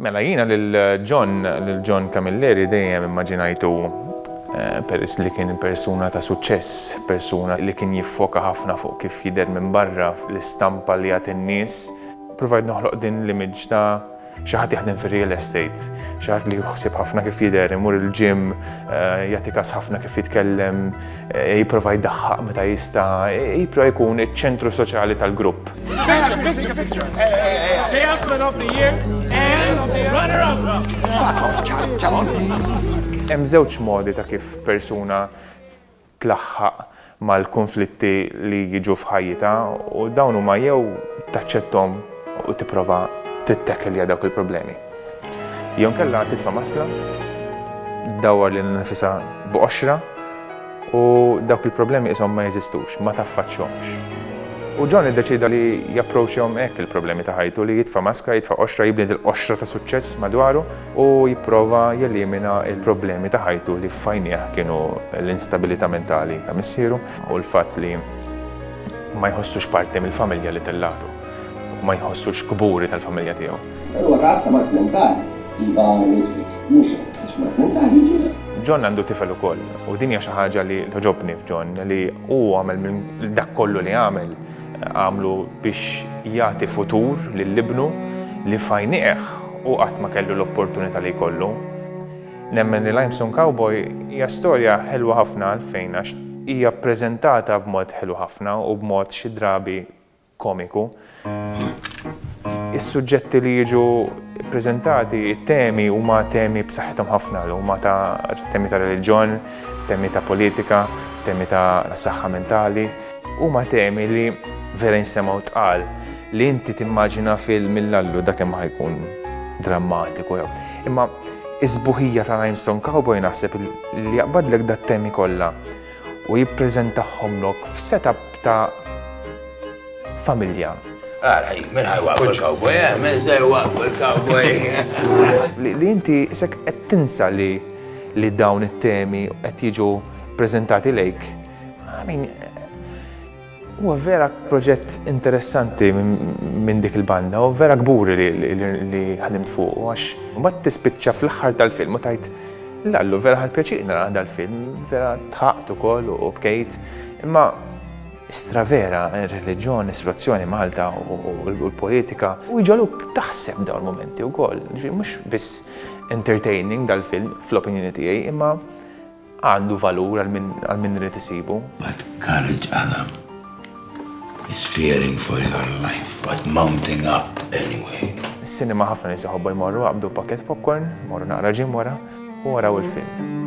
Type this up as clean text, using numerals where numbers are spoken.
Mela jiena lil John Camilleri dejjem immaġinajtu peress li kien persuna ta' suċċess, persuna li kien jiffoka ħafna fuq kif jidher minn barra l-istampa li għat in-nies. Provajt noħloq din l-image ta' xi ħadd jaħdem fir-real estate, xi ħadd li jħossib ħafna kif jidher, imur il-gym, jagħti każ ħafna kif jitkellem, jipprova jdaħħaq meta jista', jipprova jkun iċ-ċentru soċjali tal-grupp. Picture. Salesman of the year and runner-up. Come on. Hemm żewġ modi ta' kif persuna tlaħħaq mal-konflitti li jiġu f'ħajjitha u dawn huma jew taċċettom u tipprova tittekkelja dawk il-problemi. Jew kellha titfa' maskla, dawwar lil nifisha b'oxra u dawk il-problemi qishom ma jeżistux, ma taffaċċhomx. U John iddeċida li japproachhom hekk il-problemi ta' ħajtu li jitfa' maskra, jitfa' oxra, jibniet il-oxra ta' suċċess madwaru u jipprova jelimina il-problemi ta' ħajtu li f'għajnieh kienu l-instabilità mentali ta' missieru u l-fatt li ma jħossux parti mill-familja li tellatu u ma jħossux kburi tal-familja tiegħu. Huwa każ ta' mart mentali, iva rridwit, mhux hekk, mart mentali ġiela. John għandu tifel ukoll u din hija xi ħaġa li toġobni f'John li hu għamel minn dak kollu li għamlu biex jagħti futur lill-ibnu li f'għajnieh u qatt ma kellu l-opportunità li jkollu. Nemmen li Limestone Cowboy hija storja ħelwa ħafna għalfejn għax hija ppreżentata b'mod ħelu ħafna u b'mod xi drabi komiku. Is-suġġetti li jiġu ppreżentati, it-temi huma temi b'saħħithom ħafna, huma temi ta' reliġjon, temi ta' politika, temi ta' saħħa mentali, huma temi li vera jinsemgħu tqal li inti timmaġina film mill-allu dak hemm ħajkun drammatiku jew. Imma iż-sbuħija ta' Limestone Cowboy naħseb li jaqbadlek dat-temi kollha u jippreżentahomlok f'setup ta' familja. Min ħajwaqfu l-cowboy, min se jwaqfu l-cowboy. Li inti isek qed tinsa li dawn it-temi qed jiġu ppreżentati lejk. Huwa vera proġett interessanti minn dik il-banda u vera kburi li ħadimt fuq għax mbagħad tispiċċa fl-aħħar tal-film u tajt lallu vera ħadd pjaċir nara dal-film, vera tħaqt ukoll u bkejt, imma istra vera ir-reliġjon, is-sitwazzjoni Malta u l-politika u jġoluk taħseb dawn il-momenti wkoll. Mhux biss entertaining dal-film fl-opinjoni tiegħi, imma għandu valur għal min irid isibu. But courage, Adam, is fearing for your life, but mounting up anyway. Is-sinema ħafna nies iħobbu jmorru qabdu pakket popcorn, morru naqra ġim wara u waraw il-film.